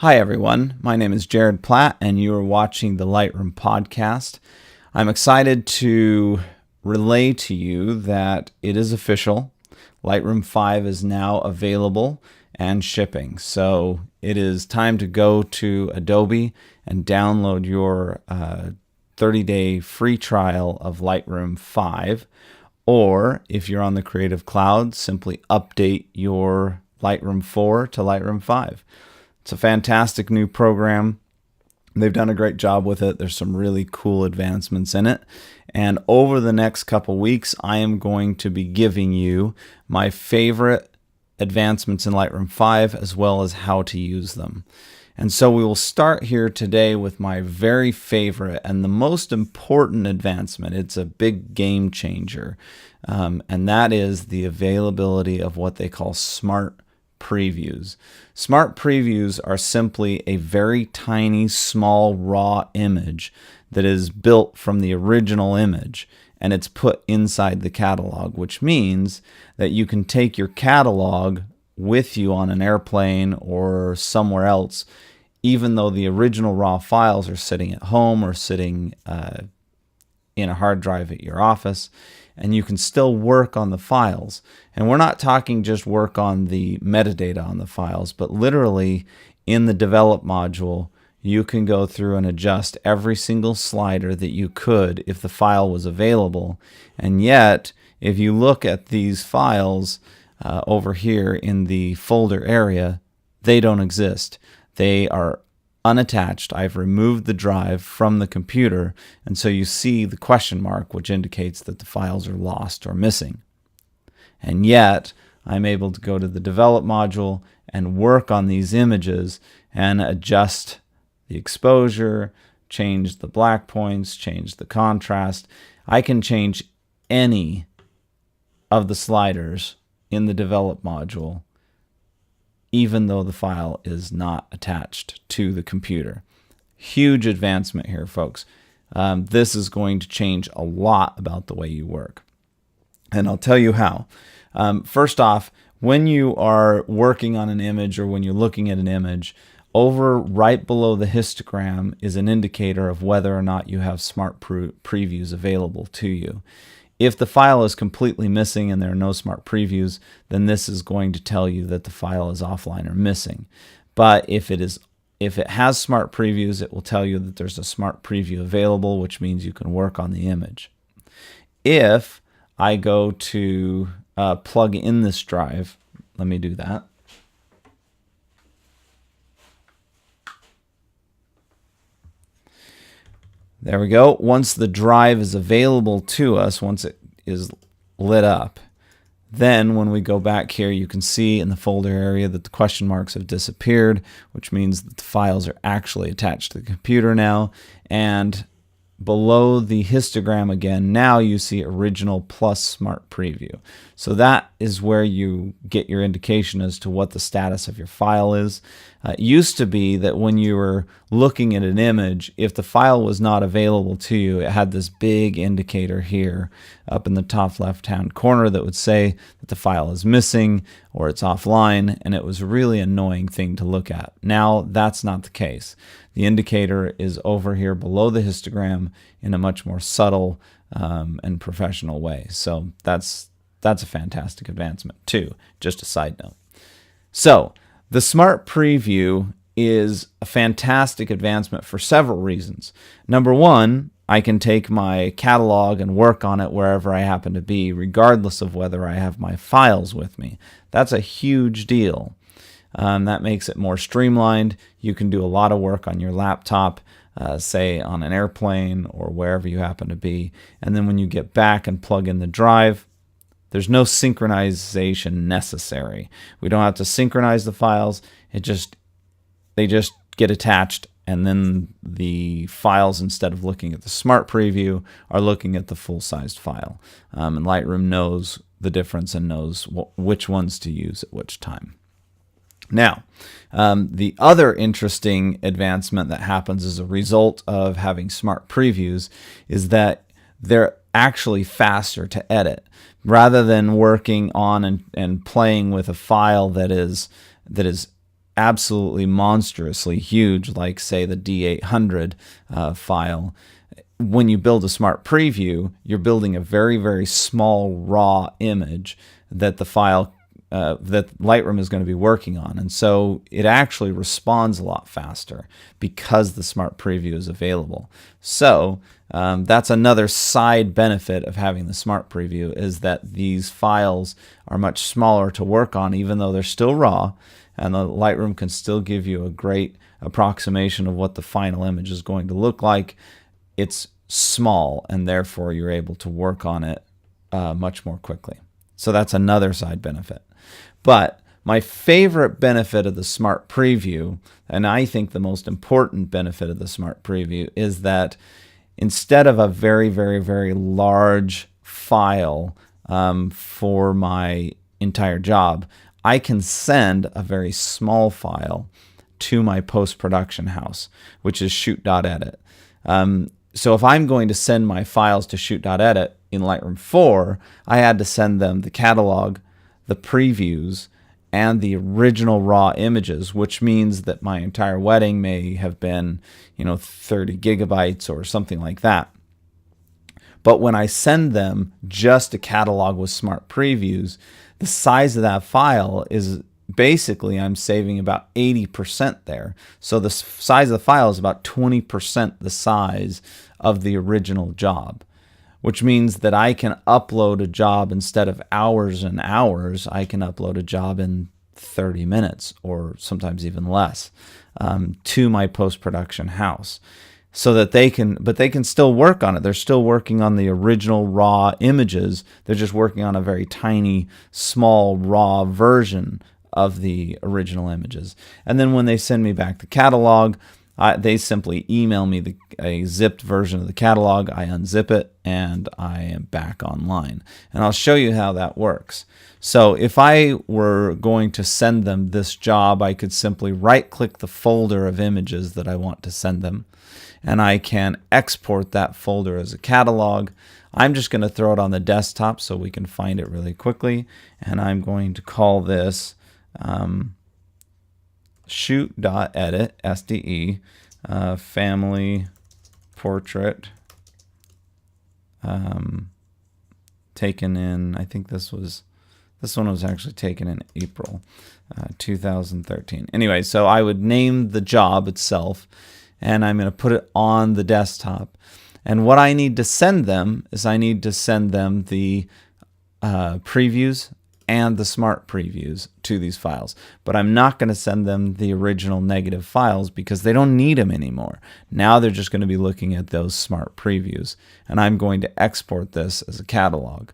Hi, everyone. My name is Jared Platt, and you are watching the Lightroom podcast. I'm excited to relay to you that it is official. Lightroom 5 is now available and shipping. So it is time to go to Adobe and download your 30-day free trial of Lightroom 5. Or if you're on the Creative Cloud, simply update your Lightroom 4 to Lightroom 5. It's a fantastic new program. They've done a great job with it. There's some really cool advancements in it. And over the next couple weeks, I am going to be giving you my favorite advancements in Lightroom 5 as well as how to use them. And so we will start here today with my very favorite and the most important advancement. It's a big game changer. And that is the availability of what they call smart previews. Smart previews are simply a very tiny, small, raw image that is built from the original image, and it's put inside the catalog, which means that you can take your catalog with you on an airplane or somewhere else, even though the original raw files are sitting at home or sitting in a hard drive at your office, and you can still work on the files. And we're not talking just work on the metadata on the files, but literally in the develop module, you can go through and adjust every single slider that you could if the file was available. And yet, if you look at these files over here in the folder area, they don't exist. They are unattached. I've removed the drive from the computer, and so you see the question mark, which indicates that the files are lost or missing. And yet, I'm able to go to the develop module and work on these images and adjust the exposure, change the black points, change the contrast. I can change any of the sliders in the develop module even though the file is not attached to the computer. Huge advancement here, folks. This is going to change a lot about the way you work. And I'll tell you how. First off, when you are working on an image or when you're looking at an image, over right below the histogram is an indicator of whether or not you have smart previews available to you. If the file is completely missing and there are no smart previews, then this is going to tell you that the file is offline or missing. But if it has smart previews, it will tell you that there's a smart preview available, which means you can work on the image. If I go to plug in this drive, let me do that. There we go. Once the drive is available to us, once it is lit up, then when we go back here, you can see in the folder area that the question marks have disappeared, which means that the files are actually attached to the computer now. And below the histogram again, now you see original plus smart preview. So that is where you get your indication as to what the status of your file is. It used to be that when you were looking at an image, if the file was not available to you, it had this big indicator here up in the top left-hand corner that would say that the file is missing or it's offline, and it was a really annoying thing to look at. Now that's not the case. The indicator is over here below the histogram in a much more subtle and professional way. So that's a fantastic advancement too, just a side note. So the smart preview is a fantastic advancement for several reasons. Number one, I can take my catalog and work on it wherever I happen to be, regardless of whether I have my files with me. That's a huge deal. That makes it more streamlined. You can do a lot of work on your laptop, say on an airplane or wherever you happen to be. And then when you get back and plug in the drive, there's no synchronization necessary. We don't have to synchronize the files. They just get attached, and then the files, instead of looking at the smart preview, are looking at the full-sized file. And Lightroom knows the difference and knows which ones to use at which time. Now, the other interesting advancement that happens as a result of having smart previews is that they're actually faster to edit. Rather than working on and playing with a file that is absolutely monstrously huge, like say the D800 file, when you build a smart preview, you're building a very, very small raw image that the file that Lightroom is going to be working on. And so it actually responds a lot faster because the smart preview is available. So that's another side benefit of having the smart preview, is that these files are much smaller to work on, even though they're still raw, and the Lightroom can still give you a great approximation of what the final image is going to look like. It's small, and therefore you're able to work on it much more quickly. So that's another side benefit. But my favorite benefit of the Smart Preview, and I think the most important benefit of the Smart Preview, is that instead of a very, very, very large file for my entire job, I can send a very small file to my post-production house, which is shoot.edit. So if I'm going to send my files to shoot.edit in Lightroom 4, I had to send them the catalog, the previews, and the original raw images, which means that my entire wedding may have been, 30 gigabytes or something like that. But when I send them just a catalog with smart previews, the size of that file is basically, I'm saving about 80% there. So the size of the file is about 20% the size of the original job, which means that I can upload a job instead of hours and hours. I can upload a job in 30 minutes or sometimes even less to my post-production house, so that they can still work on it. They're still working on the original raw images. They're just working on a very tiny, small, raw version of the original images. And then when they send me back the catalog, they simply email me a zipped version of the catalog. I unzip it, and I am back online. And I'll show you how that works. So if I were going to send them this job, I could simply right-click the folder of images that I want to send them, and I can export that folder as a catalog. I'm just going to throw it on the desktop so we can find it really quickly, and I'm going to call this shoot.edit, SDE, family portrait, taken in, I think this one was actually taken in April 2013. Anyway, so I would name the job itself, and I'm going to put it on the desktop. And what I need to send them is I need to send them the previews and the smart previews to these files. But I'm not going to send them the original negative files because they don't need them anymore. Now they're just going to be looking at those smart previews. And I'm going to export this as a catalog.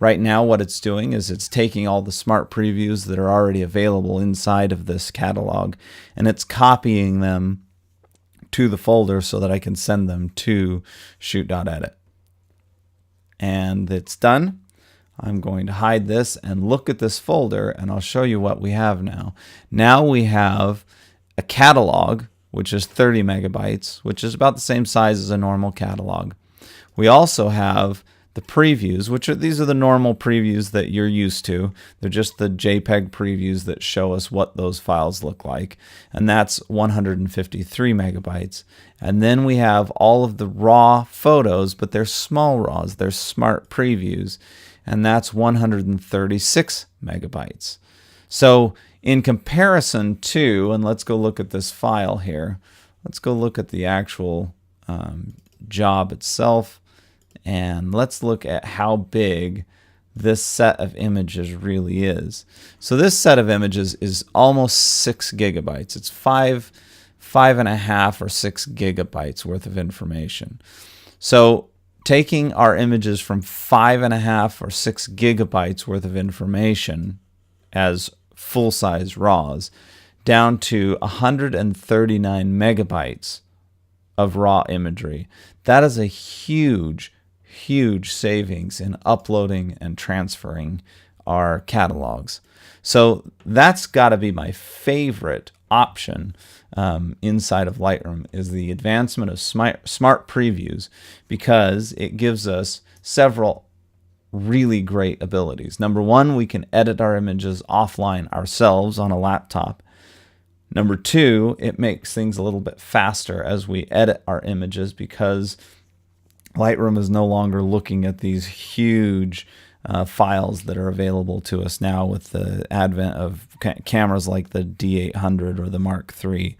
Right now what it's doing is it's taking all the smart previews that are already available inside of this catalog, and it's copying them to the folder so that I can send them to shoot.edit. And it's done. I'm going to hide this and look at this folder, and I'll show you what we have now. Now we have a catalog, which is 30 megabytes, which is about the same size as a normal catalog. We also have the previews, these are the normal previews that you're used to. They're just the JPEG previews that show us what those files look like. And that's 153 megabytes. And then we have all of the raw photos, but they're small RAWs. They're smart previews. And that's 136 megabytes. So in comparison to, and let's go look at this file here. Let's go look at the actual job itself. And let's look at how big this set of images really is. So this set of images is almost 6 gigabytes. It's 5.5 or 6 gigabytes worth of information. So taking our images from 5.5 or 6 gigabytes worth of information as full-size RAWs down to 139 megabytes of raw imagery. That is a huge savings in uploading and transferring our catalogs. So that's got to be my favorite option inside of Lightroom, is the advancement of smart previews, because it gives us several really great abilities. Number one, we can edit our images offline ourselves on a laptop. Number two, it makes things a little bit faster as we edit our images because Lightroom is no longer looking at these huge files that are available to us now with the advent of cameras like the D800 or the Mark III.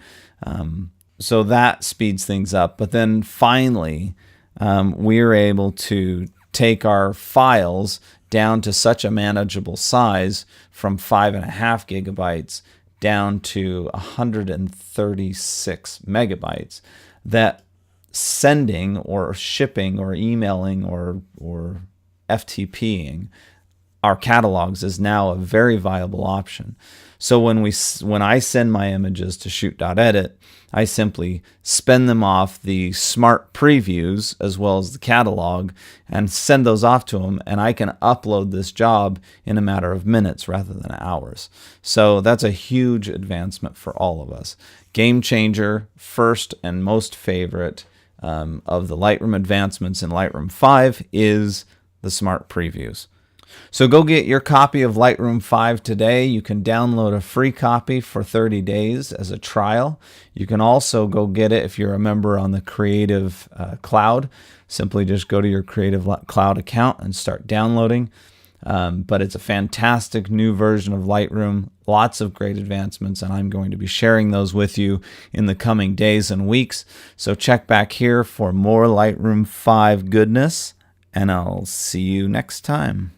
So that speeds things up. But then finally, we're able to take our files down to such a manageable size from 5.5 gigabytes down to 136 megabytes that sending or shipping or emailing or FTPing our catalogs is now a very viable option. So when I send my images to shoot.edit, I simply spin them off the smart previews as well as the catalog and send those off to them, and I can upload this job in a matter of minutes rather than hours. So that's a huge advancement for all of us. Game changer, first and most favorite of the Lightroom advancements in Lightroom 5 is the smart previews. So go get your copy of Lightroom 5 today. You can download a free copy for 30 days as a trial. You can also go get it if you're a member on the Creative Cloud. Simply just go to your Creative Cloud account and start downloading. But it's a fantastic new version of Lightroom, lots of great advancements, and I'm going to be sharing those with you in the coming days and weeks. So check back here for more Lightroom 5 goodness, and I'll see you next time.